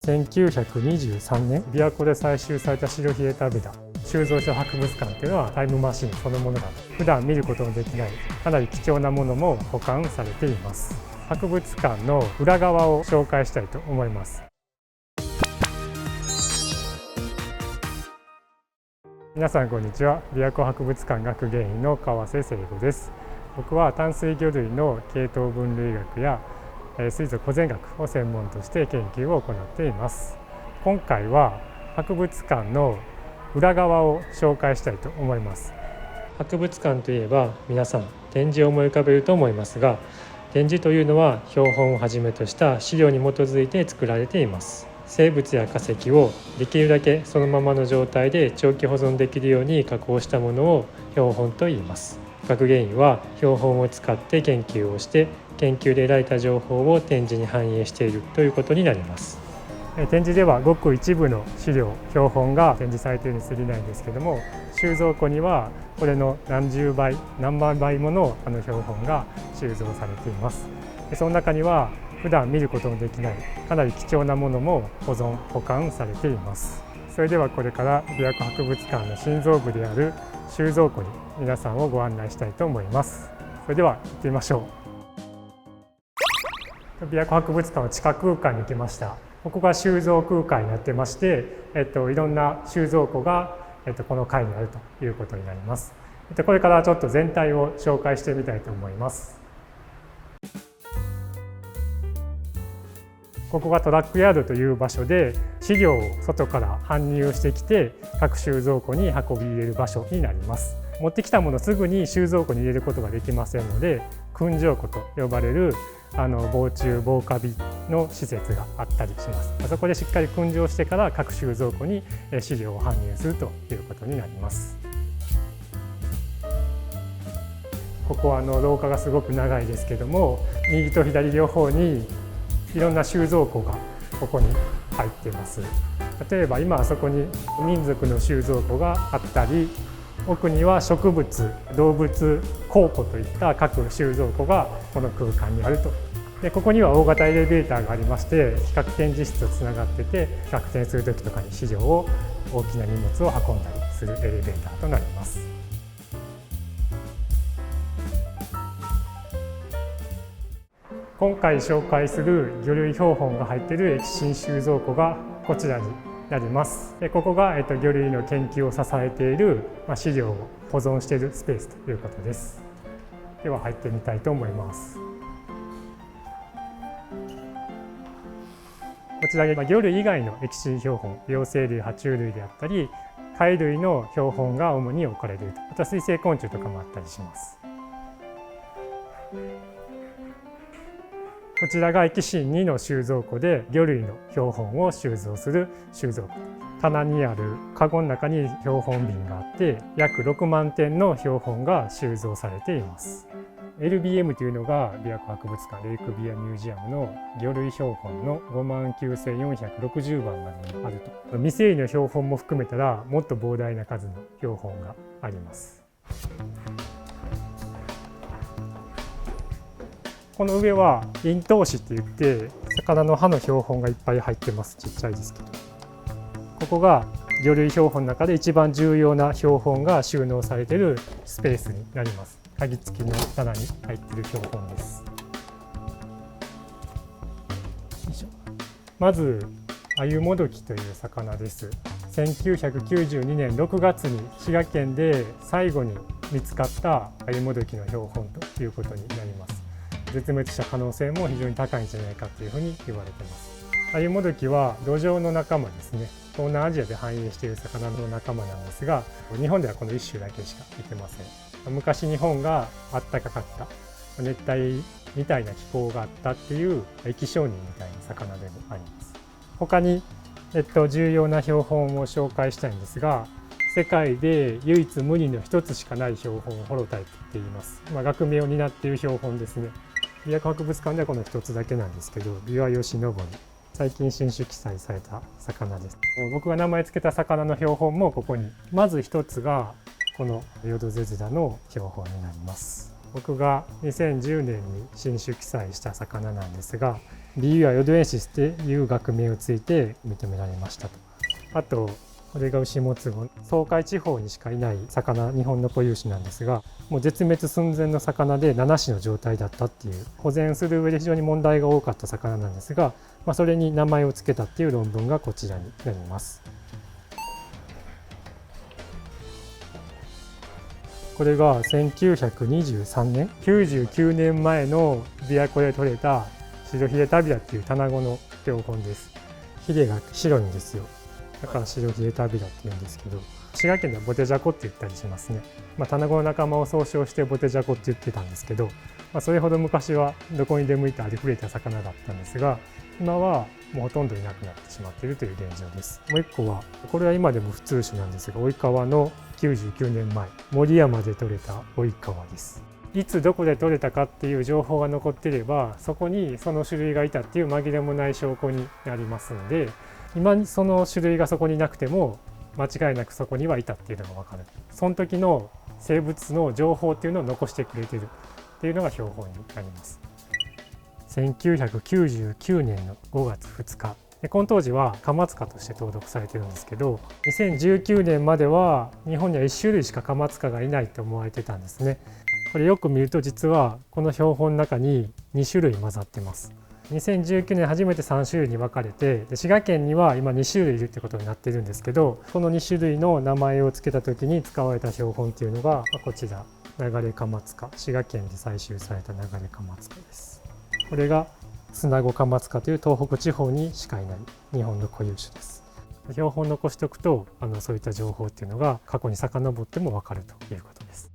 1923年琵琶湖で採集された白ヒエタベダ収蔵所博物館っていうのはタイムマシンそのものだと。普段見ることのできないかなり貴重なものも保管されています。博物館の裏側を紹介したいと思います。皆さんこんにちは。琵琶湖博物館学芸員の川瀬誠吾です。僕は淡水魚類の系統分類学や水族保全学を専門として研究を行っています。今回は博物館の裏側を紹介したいと思います。博物館といえば皆さん展示を思い浮かべると思いますが、展示というのは標本をはじめとした資料に基づいて作られています。生物や化石をできるだけそのままの状態で長期保存できるように加工したものを標本と言います。学芸員は標本を使って研究をして研究で得られた情報を展示に反映しているということになります。展示ではごく一部の資料標本が展示されているに過ぎないんですけども、収蔵庫にはこれの何十倍何万倍もの標本が収蔵されています。その中には普段見ることのできないかなり貴重なものも保管されています。それではこれから琵琶湖博物館の心臓部である収蔵庫に皆さんをご案内したいと思います。それでは行ってみましょう。琵琶湖博物館の地下空間に来ました。ここが収蔵空間になってまして、いろんな収蔵庫が、この階にあるということになります。これからちょっと全体を紹介してみたいと思います。ここがトラックヤードという場所で資料を外から搬入してきて各収蔵庫に運び入れる場所になります。持ってきたものをすぐに収蔵庫に入れることができませんので、訓場庫と呼ばれる防虫防カビの施設があったりします。そこでしっかり訓場してから各収蔵庫に資料を搬入するということになります。ここは廊下がすごく長いですけども、右と左両方にいろんな収蔵庫がここに入っています。例えば今あそこに民族の収蔵庫があったり、奥には植物、動物、考古といった各収蔵庫がこの空間にあると。でここには大型エレベーターがありまして、比較展示室とつながってて、比較展する時とかに資料を大きな荷物を運んだりするエレベーターとなります。今回紹介する魚類標本が入っている液浸収蔵庫がこちらになります。ここが魚類の研究を支えている資料を保存しているスペースということです。では入ってみたいと思います。こちらが魚類以外の液浸標本、両生類、爬虫類であったり貝類の標本が主に置かれていると。あとは水生昆虫とかもあったりします。こちらが液浸2の収蔵庫で魚類の標本を収蔵する収蔵庫。棚にあるカゴの中に標本瓶があって、約6万点の標本が収蔵されています。LBM というのが琵琶湖博物館レイクビアミュージアムの魚類標本の59,460番までにあると。未整理の標本も含めたらもっと膨大な数の標本があります。この上は咽頭歯って言って魚の歯の標本がいっぱい入ってます。ちっちゃいですけど、ここが魚類標本の中で一番重要な標本が収納されているスペースになります。鍵付きの棚に入っている標本です。まずアユモドキという魚です。1992年6月に滋賀県で最後に見つかったアユモドキの標本ということになります。絶滅した可能性も非常に高いんじゃないかというふうに言われています。アユモドキはドジョウの仲間ですね。東南アジアで繁栄している魚の仲間なんですが、日本ではこの一種だけしかいてません。昔日本があったかかった熱帯みたいな気候があったっていう生き証人みたいな魚でもあります。他に、重要な標本を紹介したいんですが、世界で唯一無二の一つしかない標本をホロタイプって言います。学名を担っている標本ですね。琵琶湖博物館ではこの一つだけなんですけど、ビワヨシノボリ、最近新種記載された魚です。僕が名前付けた魚の標本もここに。まず一つがこのヨドゼズラの標本になります。僕が2010年に新種記載した魚なんですが、理由はヨドエンシスという学名をついて認められましたと。あとこれがウシモツゴ、東海地方にしかいない魚、日本の固有種なんですが、もう絶滅寸前の魚で7種の状態だったっていう、保全する上で非常に問題が多かった魚なんですが、それに名前を付けたっていう論文がこちらになります。これが1923年、99年前の琵琶湖で採れた白ヒレタビラっていうタナゴの標本です。ヒレが白いんですよ。だから白ヒレタビラって言うんですけど、滋賀県ではボテジャコって言ったりしますね。タナゴの仲間を総称してボテジャコって言ってたんですけど、それほど昔はどこにでもいたありふれた魚だったんですが、今はもうほとんどいなくなってしまっているという現状です。もう一個は、これは今でも普通種なんですが、及川の99年前、森山で採れた及川です。いつどこで採れたかっていう情報が残っていれば、そこにその種類がいたっていう紛れもない証拠になりますので、今その種類がそこになくても間違いなくそこにはいたっていうのが分かる。その時の生物の情報っていうのを残してくれてるっていうのが標本になります。1999年の5月2日、この当時はカマツカとして登録されてるんですけど、2019年までは日本には1種類しかカマツカがいないと思われてたんですね。これよく見ると実はこの標本の中に2種類混ざってます。2019年初めて3種類に分かれて、滋賀県には今2種類いるってことになってるんですけど、この2種類の名前を付けた時に使われた標本っていうのがこちら、流れカマツカ、滋賀県で採集された流れカマツカです。これがスナゴカマツカという東北地方にしかいない日本の固有種です。標本残しておくとそういった情報っていうのが過去に遡っても分かるということです。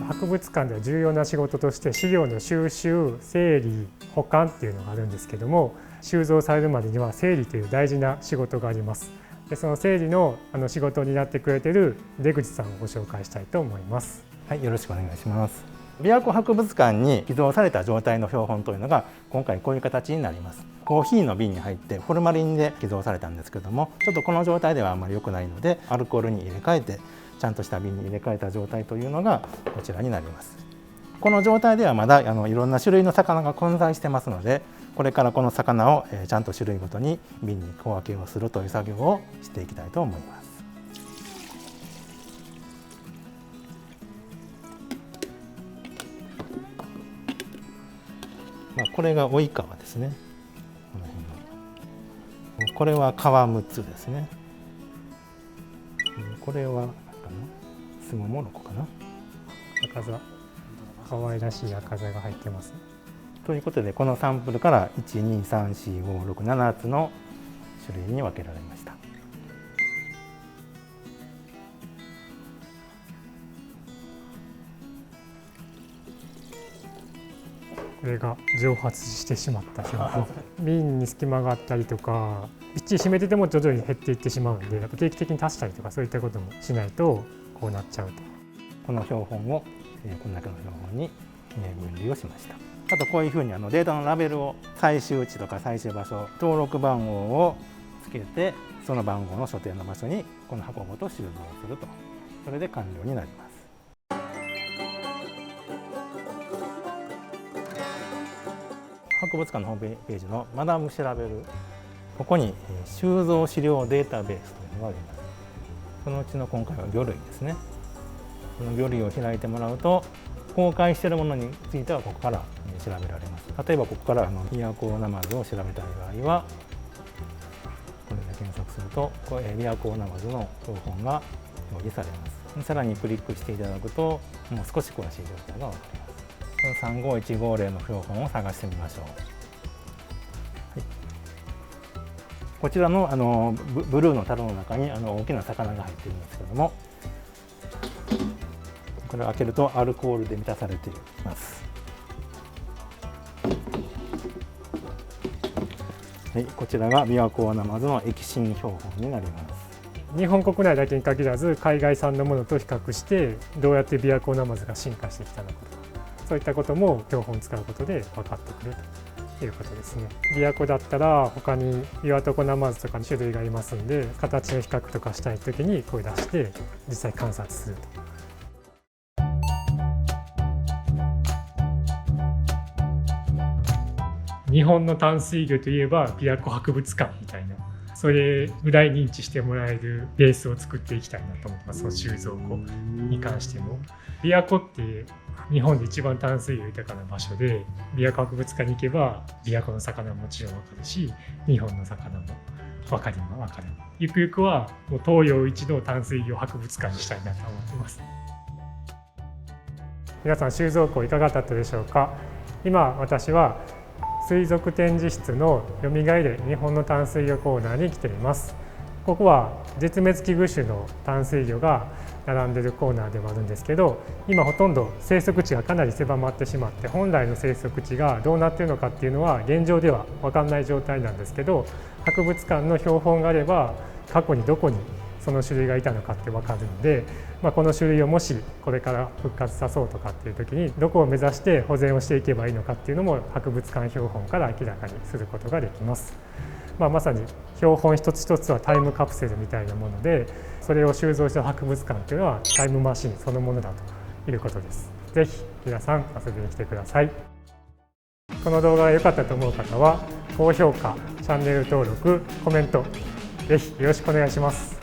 博物館では重要な仕事として資料の収集、整理、保管っていうのがあるんですけども、収蔵されるまでには整理という大事な仕事があります。でその整理の仕事を担ってくれている出口さんをご紹介したいと思います。はい、よろしくお願いします。琵琶湖博物館に寄贈された状態の標本というのが今回こういう形になります。コーヒーの瓶に入ってフォルマリンで寄贈されたんですけども、ちょっとこの状態ではあまり良くないので、アルコールに入れ替えてちゃんとした瓶に入れ替えた状態というのがこちらになります。この状態ではまだいろんな種類の魚が混在してますので、これからこの魚をちゃんと種類ごとに瓶に小分けをするという作業をしていきたいと思います。これが及川ですね。これは川6つですね。これはスモモロコかな。赤座、可愛らしい赤座が入ってます。ということで、このサンプルから1、2、3、4、5、6、7つの種類に分けられました。これが蒸発してしまった標本。瓶に隙間があったりとか、びっちり閉めてても徐々に減っていってしまうんで、やっぱ定期的に足したりとかそういったこともしないとこうなっちゃうと。この標本をこの中の標本に分類をしました。あとこういうふうにデータのラベルを採集地とか採集場所、登録番号をつけて、その番号の所定の場所にこの箱ごと収蔵すると、それで完了になります。博物館のホームページのマダム調べる、ここに収蔵資料データベースというのがあります。そのうちの今回は魚類ですね。この魚類を開いてもらうと、公開しているものについてはここから調べられます。例えばここから琵琶湖ナマズを調べたい場合は、これで検索すると琵琶湖ナマズの標本が表示されます。さらにクリックしていただくと、もう少し詳しい状態が分かります。この35150の標本を探してみましょう。はい、こちらのブルーの樽の中に大きな魚が入っているんですけども、これを開けるとアルコールで満たされています。はい、こちらが琵琶湖ナマズの液芯標本になります。日本国内だけに限らず海外産のものと比較してどうやって琵琶湖ナマズが進化してきたのかとか、そういったことも標本を使うことで分かってくるとということですね。琵琶湖だったら他にイワトコナマズとかの種類がありますんで、形の比較とかしたい時に声出して実際観察すると。日本の淡水魚といえば琵琶湖博物館みたいな、それぐらい認知してもらえるベースを作っていきたいなと思います。その収蔵庫に関しても琵琶湖って日本で一番淡水魚豊かな場所で、琵琶湖博物館に行けば琵琶湖の魚ももちろん分かるし、日本の魚も分かる。ゆくゆくはもう東洋一の淡水魚博物館にしたいなと思っています。皆さん収蔵庫いかがだったでしょうか。今私は水族展示室のよみがえれ日本の淡水魚コーナーに来ています。ここは絶滅危惧種の淡水魚が並んでいるコーナーではあるんですけど、今ほとんど生息地がかなり狭まってしまって、本来の生息地がどうなっているのかっていうのは現状では分かんない状態なんですけど、博物館の標本があれば過去にどこにその種類がいたのかって分かるので、この種類をもしこれから復活さそうとかっていう時にどこを目指して保全をしていけばいいのかっていうのも博物館標本から明らかにすることができます。まさに標本一つ一つはタイムカプセルみたいなもので、それを収蔵した博物館っていうのはタイムマシンそのものだということです。ぜひ皆さん遊びに来てください。この動画が良かったと思う方は高評価、チャンネル登録、コメントぜひよろしくお願いします。